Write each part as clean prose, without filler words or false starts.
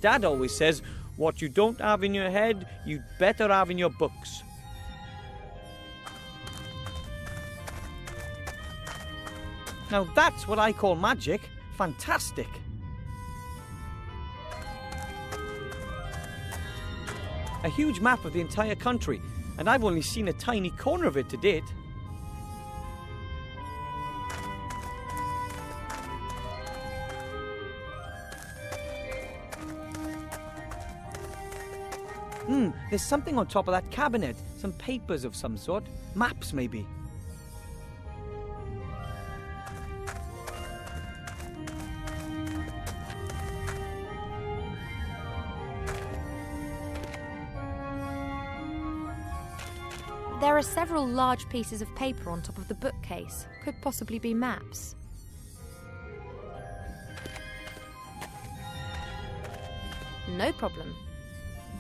Dad always says, what you don't have in your head, you'd better have in your books. Now that's what I call magic. Fantastic. A huge map of the entire country, and I've only seen a tiny corner of it to date. There's something on top of that cabinet. Some papers of some sort. Maps, maybe. There are several large pieces of paper on top of the bookcase. Could possibly be maps. No problem.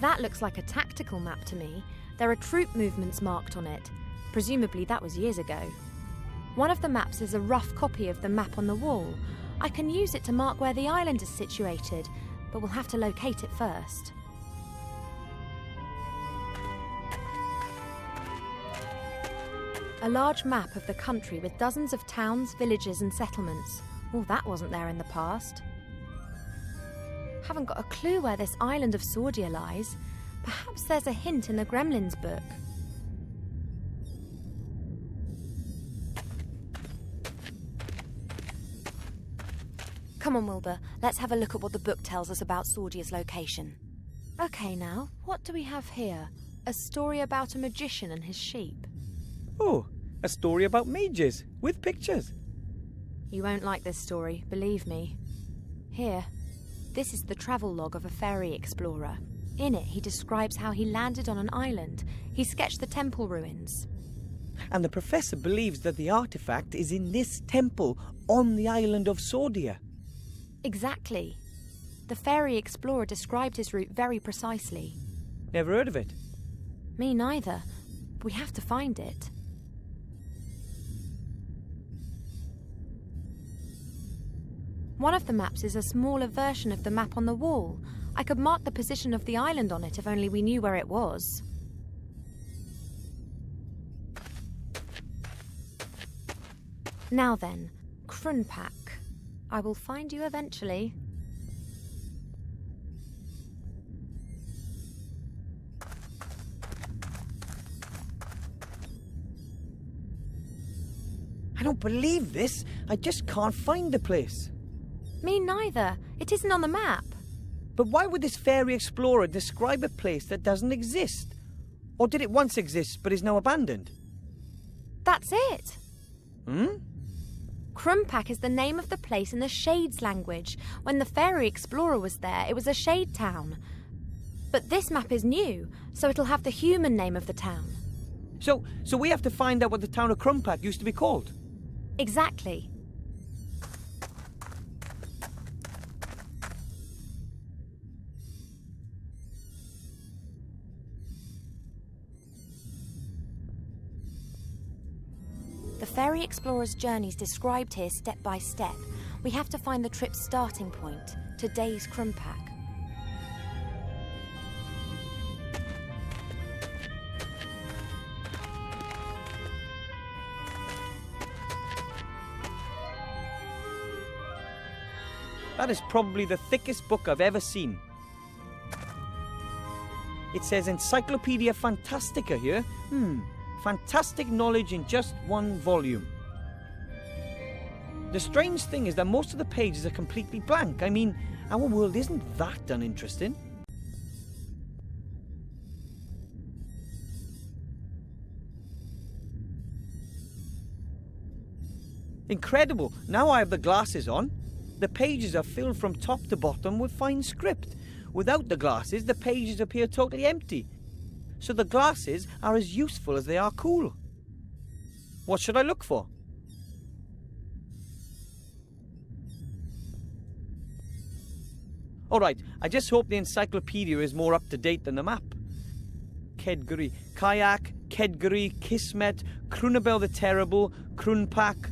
That looks like a tactical map to me. There are troop movements marked on it. Presumably that was years ago. One of the maps is a rough copy of the map on the wall. I can use it to mark where the island is situated, but we'll have to locate it first. A large map of the country with dozens of towns, villages and settlements. Oh, that wasn't there in the past. Haven't got a clue where this Island of Sordia lies. Perhaps there's a hint in the Gremlins book. Come on, Wilbur, let's have a look at what the book tells us about Sordia's location. Okay now, what do we have here? A story about a magician and his sheep. Oh, a story about mages, with pictures. You won't like this story, believe me. Here. This is the travel log of a fairy explorer. In it, he describes how he landed on an island. He sketched the temple ruins. And the professor believes that the artifact is in this temple on the Island of Sordia. Exactly. The fairy explorer described his route very precisely. Never heard of it. Me neither. We have to find it. One of the maps is a smaller version of the map on the wall. I could mark the position of the island on it if only we knew where it was. Now then, Krunpak. I will find you eventually. I don't believe this. I just can't find the place. Me neither. It isn't on the map. But why would this fairy explorer describe a place that doesn't exist? Or did it once exist but is now abandoned? That's it. Hmm? Krunpak is the name of the place in the Shades language. When the fairy explorer was there, it was a shade town. But this map is new, so it'll have the human name of the town. So we have to find out what the town of Krunpak used to be called? Exactly. The fairy explorer's journey is described here step by step. We have to find the trip's starting point, today's Krunpak. That is probably the thickest book I've ever seen. It says Encyclopedia Fantastica here. Fantastic knowledge in just one volume. The strange thing is that most of the pages are completely blank. I mean, our world isn't that uninteresting. Incredible! Now I have the glasses on. The pages are filled from top to bottom with fine script. Without the glasses, the pages appear totally empty. So the glasses are as useful as they are cool. What should I look for? Alright, I just hope the encyclopedia is more up to date than the map. Kedguri, Kayak, Kedguri, Kismet, Krunabel the Terrible, Krunpak.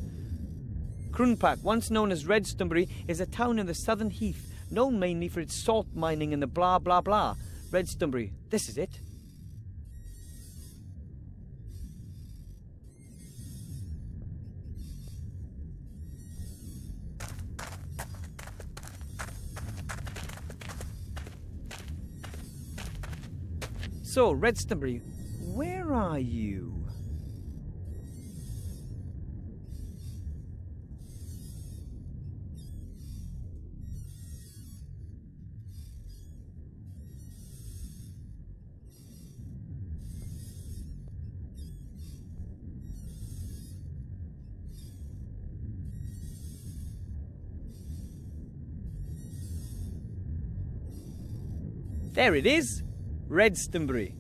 Krunpak, once known as Redstonbury, is a town in the southern heath, known mainly for its salt mining and the blah blah blah. Redstonbury, this is it. So, Redstonbury, where are you? There it is! Redstonbury.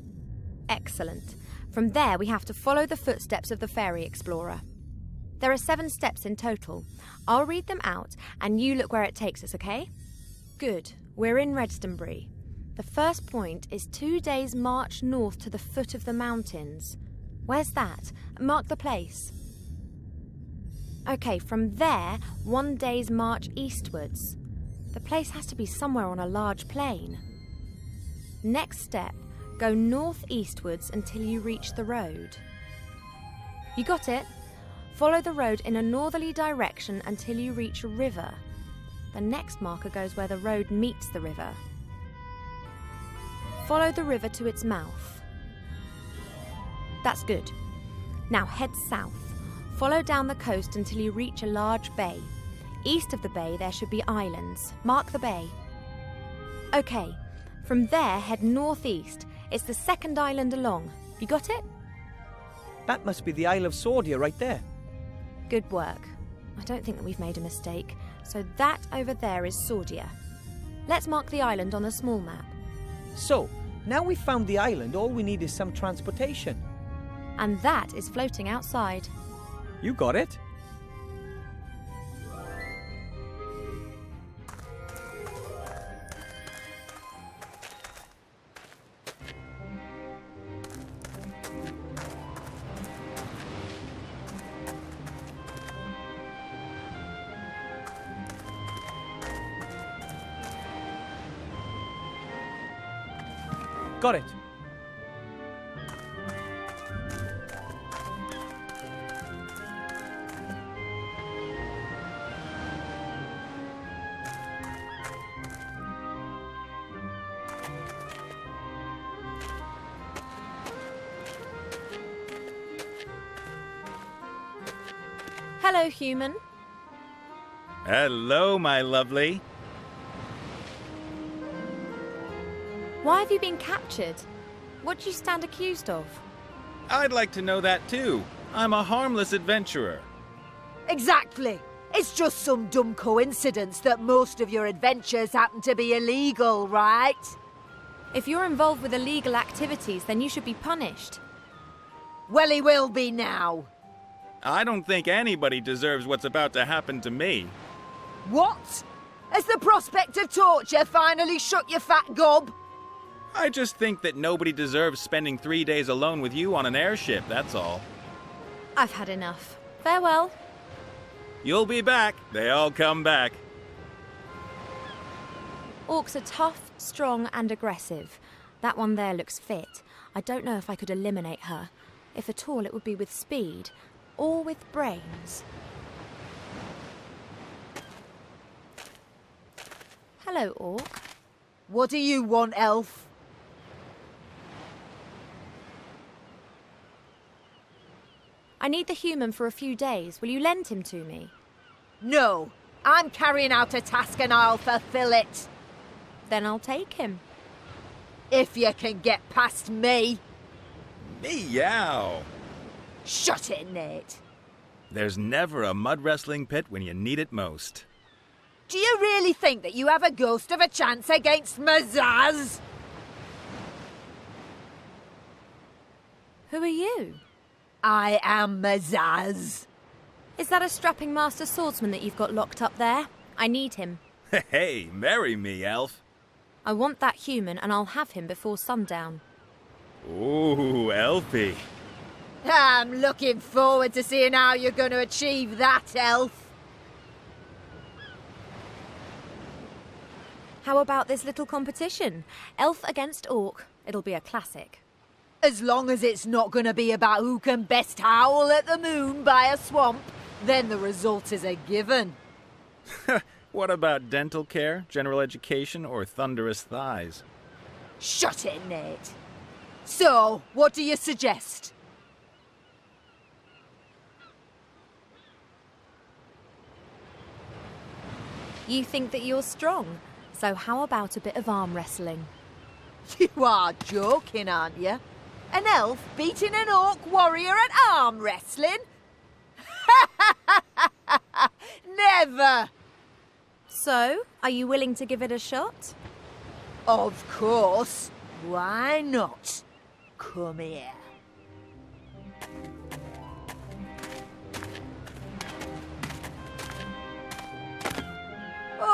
Excellent. From there, we have to follow the footsteps of the fairy explorer. There are 7 steps in total. I'll read them out, and you look where it takes us, okay? Good. We're in Redstonbury. The first point is 2 days' march north to the foot of the mountains. Where's that? Mark the place. Okay, from there, 1 day's march eastwards. The place has to be somewhere on a large plain. Next step, go northeastwards until you reach the road. You got it? Follow the road in a northerly direction until you reach a river. The next marker goes where the road meets the river. Follow the river to its mouth. That's good. Now head south. Follow down the coast until you reach a large bay. East of the bay there should be islands. Mark the bay. Okay. From there, head northeast. It's the second island along. You got it? That must be the Isle of Sordia right there. Good work. I don't think that we've made a mistake. So that over there is Sordia. Let's mark the island on a small map. So, now we've found the island, all we need is some transportation. And that is floating outside. You got it. Got it. Hello, human. Hello, my lovely. Why have you been captured? What do you stand accused of? I'd like to know that too. I'm a harmless adventurer. Exactly. It's just some dumb coincidence that most of your adventures happen to be illegal, right? If you're involved with illegal activities, then you should be punished. Well, he will be now. I don't think anybody deserves what's about to happen to me. What? Has the prospect of torture finally shook your fat gob? I just think that nobody deserves spending 3 days alone with you on an airship, that's all. I've had enough. Farewell. You'll be back. They all come back. Orcs are tough, strong, and aggressive. That one there looks fit. I don't know if I could eliminate her. If at all, it would be with speed. Or with brains. Hello, Orc. What do you want, elf? I need the human for a few days. Will you lend him to me? No. I'm carrying out a task and I'll fulfill it. Then I'll take him. If you can get past me. Meow. Shut it, Nate. There's never a mud wrestling pit when you need it most. Do you really think that you have a ghost of a chance against Mazaz? Who are you? I am Mazaz. Is that a strapping master swordsman that you've got locked up there? I need him. Hey, marry me, elf. I want that human and I'll have him before sundown. Ooh, elfie. I'm looking forward to seeing how you're going to achieve that, elf. How about this little competition? Elf against orc. It'll be a classic. As long as it's not going to be about who can best howl at the moon by a swamp, then the result is a given. What about dental care, general education, or thunderous thighs? Shut it, Nate. So, what do you suggest? You think that you're strong, so how about a bit of arm wrestling? You are joking, aren't you? An elf beating an orc warrior at arm wrestling? Never! So, are you willing to give it a shot? Of course. Why not? Come here.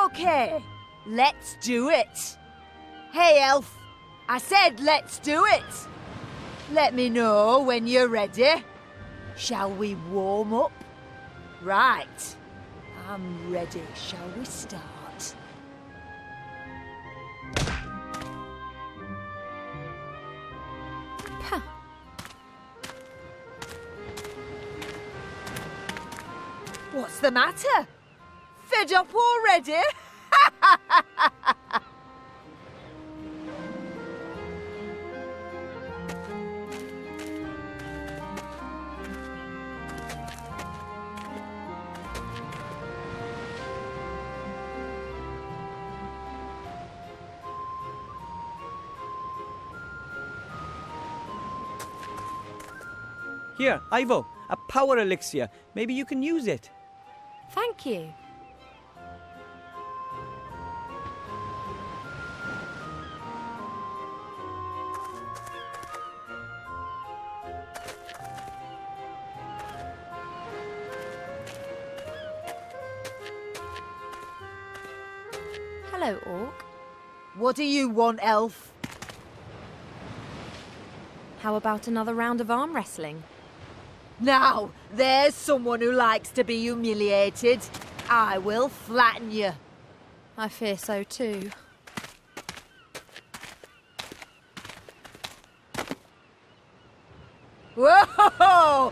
Okay, let's do it. Hey, elf. I said let's do it. Let me know when you're ready. Shall we warm up? Right. I'm ready. Shall we start? Puh. What's the matter? Fed up already? Here, Ivo, a power elixir. Maybe you can use it. Thank you. Hello, orc. What do you want, elf? How about another round of arm wrestling? Now, there's someone who likes to be humiliated. I will flatten you. I fear so too. Whoa!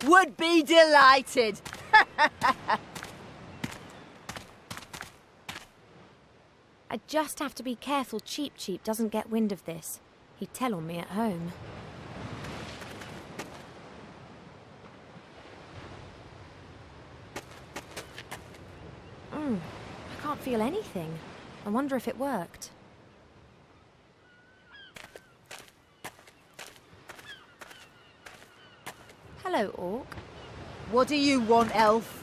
Would be delighted. I just have to be careful Cheap Cheap doesn't get wind of this. He'd tell on me at home. I can't feel anything. I wonder if it worked. Hello, orc. What do you want, elf?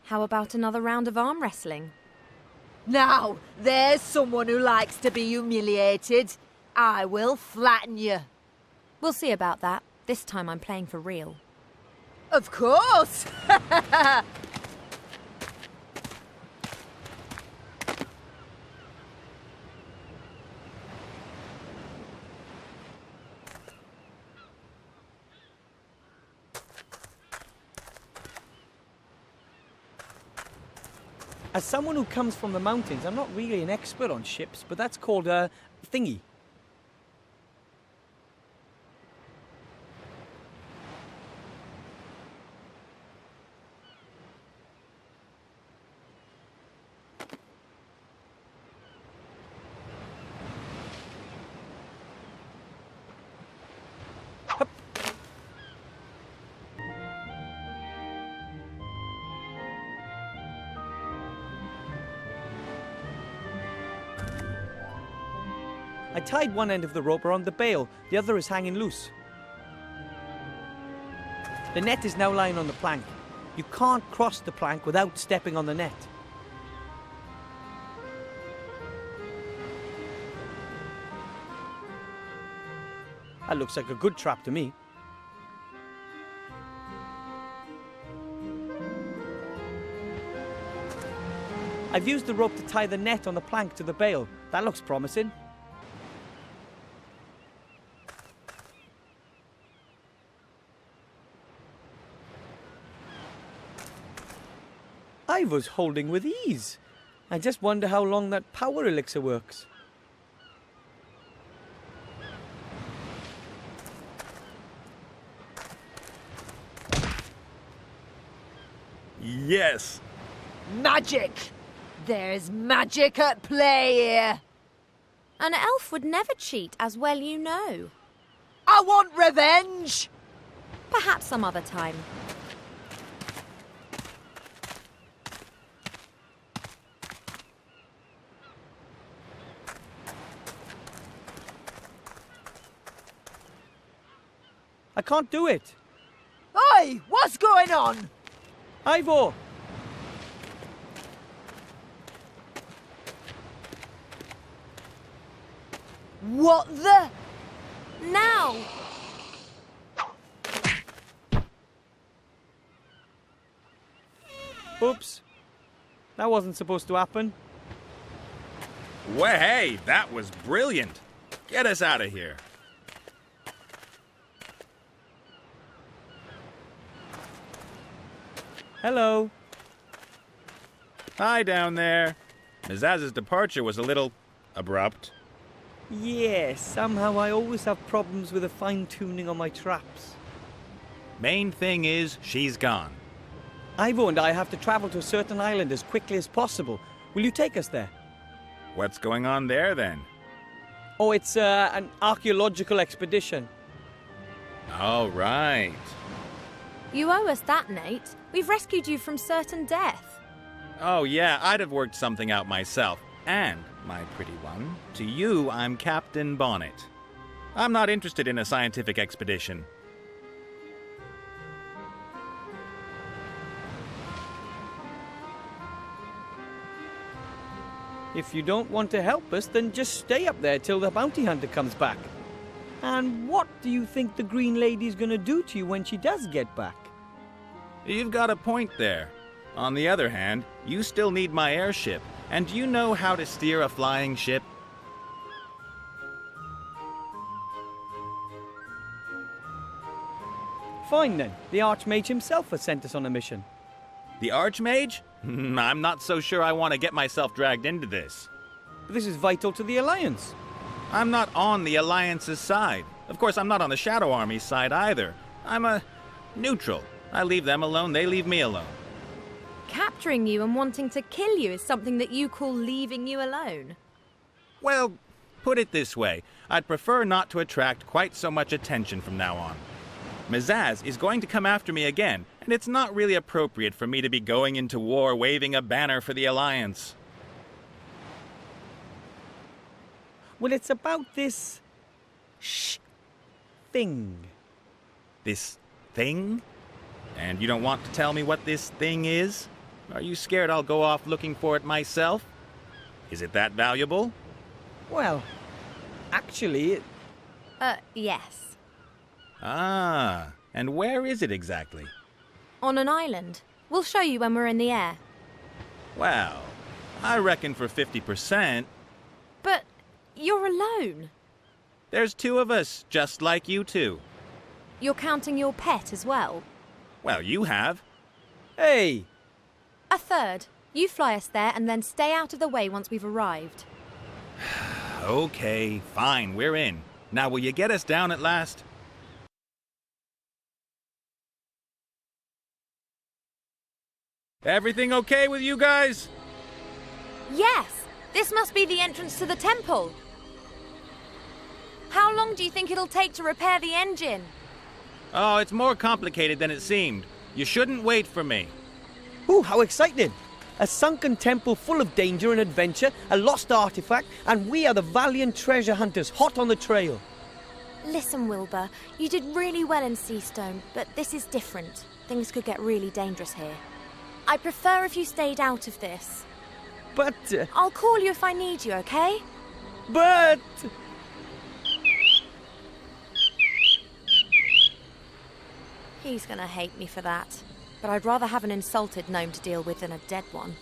How about another round of arm wrestling? Now, there's someone who likes to be humiliated. I will flatten you. We'll see about that. This time I'm playing for real. Of course! As someone who comes from the mountains, I'm not really an expert on ships, but that's called a thingy. Hup. I tied one end of the rope around the bale, the other is hanging loose. The net is now lying on the plank. You can't cross the plank without stepping on the net. That looks like a good trap to me. I've used the rope to tie the net on the plank to the bale. That looks promising. Ivo's holding with ease. I just wonder how long that power elixir works. Yes! Magic! There's magic at play here. An elf would never cheat, as well you know. I want revenge! Perhaps some other time. I can't do it. Oi! What's going on? Ivo! What the? Now! Oops. That wasn't supposed to happen. Well, hey, that was brilliant. Get us out of here. Hello. Hi down there. Mizaz's departure was a little abrupt. Yes, somehow I always have problems with the fine-tuning on my traps. Main thing is, she's gone. Ivo and I have to travel to a certain island as quickly as possible. Will you take us there? What's going on there, then? Oh, it's an archaeological expedition. All right. You owe us that, Nate. We've rescued you from certain death. Oh, yeah, I'd have worked something out myself. And, my pretty one, to you, I'm Captain Bonnet. I'm not interested in a scientific expedition. If you don't want to help us, then just stay up there till the bounty hunter comes back. And what do you think the Green Lady's gonna do to you when she does get back? You've got a point there. On the other hand, you still need my airship. And do you know how to steer a flying ship? Fine then. The Archmage himself has sent us on a mission. The Archmage? I'm not so sure I want to get myself dragged into this. But this is vital to the Alliance. I'm not on the Alliance's side. Of course, I'm not on the Shadow Army's side either. I'm a neutral. I leave them alone, they leave me alone. Capturing you and wanting to kill you is something that you call leaving you alone. Well, put it this way. I'd prefer not to attract quite so much attention from now on. Mizaz is going to come after me again, and it's not really appropriate for me to be going into war waving a banner for the Alliance. Well, it's about this... thing. This thing? And you don't want to tell me what this thing is? Are you scared I'll go off looking for it myself? Is it that valuable? Well, actually, Yes. Ah, and where is it exactly? On an island. We'll show you when we're in the air. Well, I reckon for 50%. But you're alone. There's two of us, just like you two. You're counting your pet as well. Well, you have. Hey! A third. You fly us there and then stay out of the way once we've arrived. Okay, fine, we're in. Now, will you get us down at last? Everything okay with you guys? Yes! This must be the entrance to the temple. How long do you think it'll take to repair the engine? Oh, it's more complicated than it seemed. You shouldn't wait for me. Ooh, how exciting! A sunken temple full of danger and adventure, a lost artifact, and we are the valiant treasure hunters hot on the trail. Listen, Wilbur, you did really well in Seastone, but this is different. Things could get really dangerous here. I prefer if you stayed out of this. But... I'll call you if I need you, okay? but... He's gonna hate me for that. But I'd rather have an insulted gnome to deal with than a dead one.